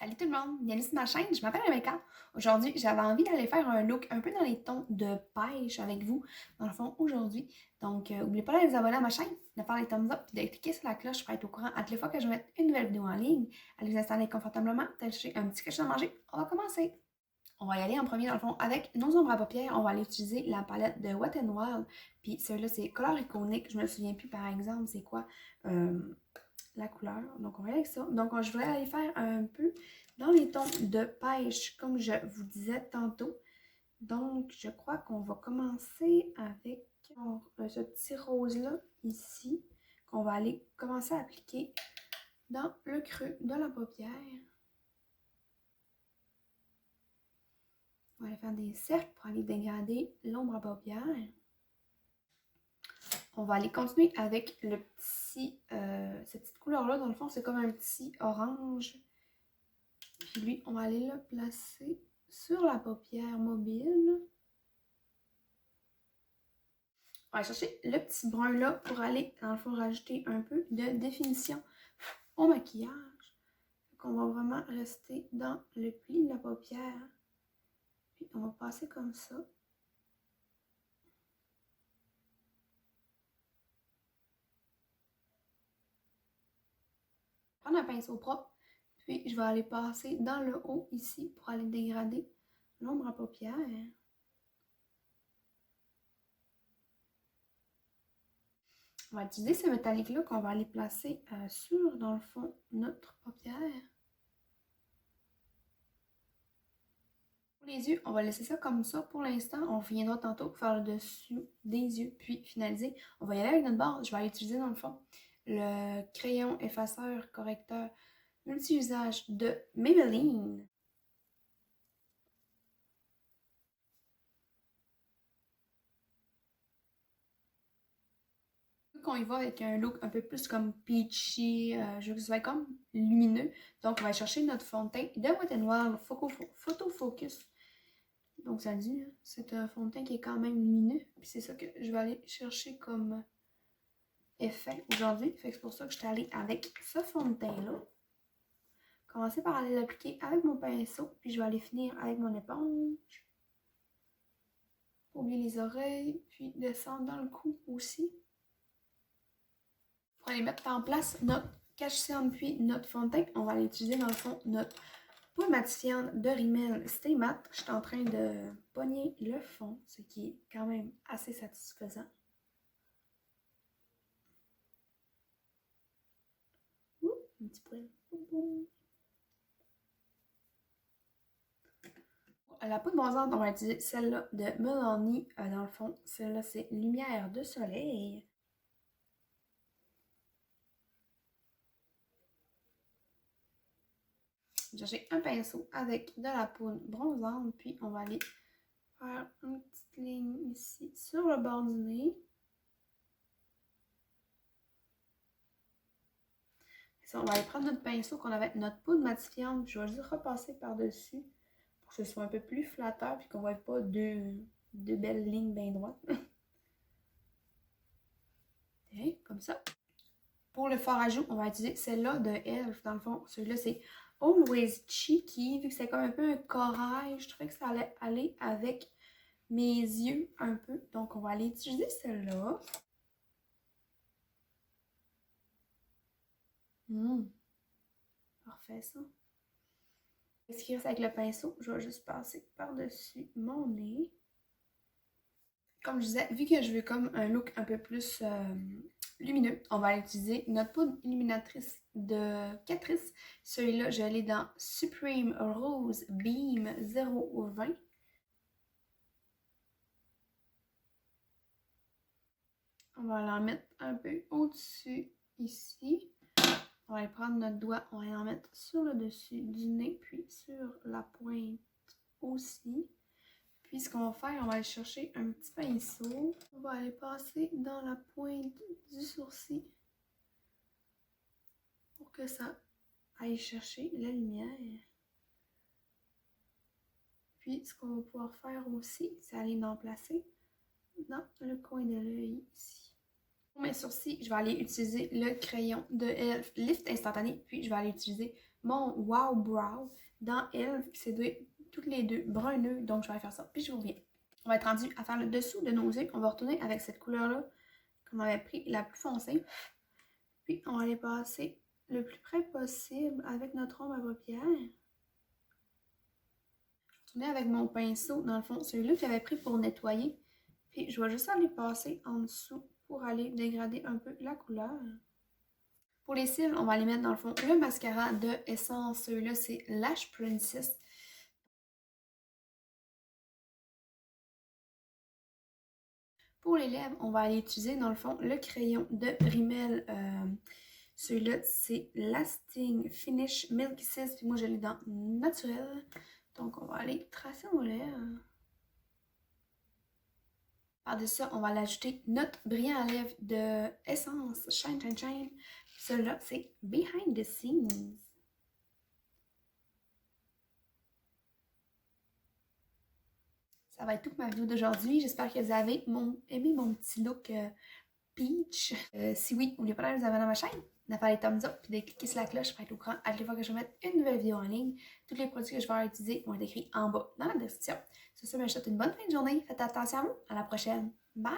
Salut tout le monde, bienvenue sur ma chaîne, je m'appelle Rebecca. Aujourd'hui, j'avais envie d'aller faire un look un peu dans les tons de pêche avec vous, dans le fond, aujourd'hui. Donc, n'oubliez pas d'aller vous abonner à ma chaîne, de faire les thumbs up et de cliquer sur la cloche pour être au courant à toutes les fois que je vais mettre une nouvelle vidéo en ligne. Allez vous installer confortablement, chercher un petit quelque chose à manger. On va commencer. On va y aller en premier, dans le fond, avec nos ombres à paupières. On va aller utiliser la palette de Wet n Wild. Puis, celui-là, c'est Color Iconic. Je me souviens plus, par exemple, c'est quoi la couleur. Donc, on va y aller avec ça. Donc, je voulais aller faire un peu dans les tons de pêche, comme je vous disais tantôt. Donc, je crois qu'on va commencer avec ce petit rose-là, ici, qu'on va aller commencer à appliquer dans le creux de la paupière. On va aller faire des cercles pour aller dégrader l'ombre à paupières. On va aller continuer avec le petit, cette petite couleur-là. Dans le fond, c'est comme un petit orange. Puis lui, on va aller le placer sur la paupière mobile. On va chercher le petit brun là pour aller, dans le fond, rajouter un peu de définition au maquillage. Donc, on va vraiment rester dans le pli de la paupière. Puis on va passer comme ça. Prendre un pinceau propre. Puis je vais aller passer dans le haut ici pour aller dégrader l'ombre à paupières. On va utiliser ce métallique-là qu'on va aller placer sur, dans le fond, notre paupière. Pour les yeux, on va laisser ça comme ça pour l'instant. On reviendra tantôt pour faire le dessus des yeux, puis finaliser. On va y aller avec notre base. Je vais aller utiliser, dans le fond, le crayon effaceur correcteur multi-usage de Maybelline. Qu'on y va avec un look un peu plus comme peachy, je veux que ce soit comme lumineux. Donc, on va chercher notre fond de teint de Wet n Wild Photo Focus. Donc, ça dit, hein, c'est un fond de teint qui est quand même lumineux. Puis c'est ça que je vais aller chercher comme effet aujourd'hui. Fait que c'est pour ça que je suis allée avec ce fond de teint-là. Commencer par aller l'appliquer avec mon pinceau. Puis je vais aller finir avec mon éponge. Oublier les oreilles. Puis descendre dans le cou aussi. Pour aller mettre en place notre cache-cerne puis notre fond de teint, on va aller utiliser dans le fond notre poudre matifiante de Rimmel Stay Matte. Je suis en train de pogner le fond, ce qui est quand même assez satisfaisant. Ouh, un petit poil. La poudre bronzante, on va utiliser celle-là de Milani. Dans le fond, celle-là, c'est Lumière de soleil. J'ai un pinceau avec de la poudre bronzante, puis on va aller faire une petite ligne ici sur le bord du nez. Ça, on va aller prendre notre pinceau qu'on avait, notre poudre matifiante, puis je vais juste repasser par-dessus pour que ce soit un peu plus flatteur, puis qu'on ne voit pas deux belles lignes bien droites. Okay, comme ça. Pour le fard à joues, on va utiliser celle-là de Elf. Dans le fond, celui-là, c'est Always Cheeky. Vu que c'est comme un peu un corail, je trouvais que ça allait aller avec mes yeux un peu. Donc, on va aller utiliser celle-là. Parfait, ça. Ce qui reste avec le pinceau, je vais juste passer par-dessus mon nez. Comme je disais, vu que je veux comme un look un peu plus lumineux, on va utiliser notre poudre illuminatrice de Catrice. Celui-là, je l'ai dans Supreme Rose Beam 020. On va en mettre un peu au-dessus ici. On va aller prendre notre doigt, on va en mettre sur le dessus du nez, puis sur la pointe aussi. Puis ce qu'on va faire, on va aller chercher un petit pinceau. On va aller passer dans la pointe du sourcil pour que ça aille chercher la lumière. Puis ce qu'on va pouvoir faire aussi, c'est aller en placer dans le coin de l'œil ici. Pour mes sourcils, je vais aller utiliser le crayon de Elf Lift Instantané. Puis je vais aller utiliser mon Wow Brow dans Elf. C'est toutes les deux bruneux, donc je vais aller faire ça. Puis je vous reviens. On va être rendu à faire le dessous de nos yeux. On va retourner avec cette couleur-là qu'on avait pris la plus foncée. Puis on va les passer le plus près possible avec notre ombre à paupières. Je vais retourner avec mon pinceau, dans le fond, celui-là que j'avais pris pour nettoyer. Puis je vais juste aller passer en dessous pour aller dégrader un peu la couleur. Pour les cils, on va aller mettre dans le fond le mascara de Essence. Celui-là, c'est Lash Princess. Pour les lèvres, on va aller utiliser dans le fond le crayon de Rimmel. Celui-là, c'est Lasting Finish Milk Kiss. Puis moi, je l'ai dans Naturel. Donc, on va aller tracer nos lèvres. Par-dessus ça, on va l'ajouter notre brillant à lèvres de Essence Shine Shine Shine. Celui-là, c'est Behind the Scenes. Ça va être toute ma vidéo d'aujourd'hui. J'espère que vous avez aimé mon petit look peach. Si oui, n'oubliez pas de vous abonner à ma chaîne, de faire les thumbs up et de cliquer sur la cloche pour être au courant à chaque fois que je vais mettre une nouvelle vidéo en ligne. Tous les produits que je vais utiliser vont être écrits en bas dans la description. Sur ce, je vous souhaite une bonne fin de journée. Faites attention à vous. À la prochaine. Bye!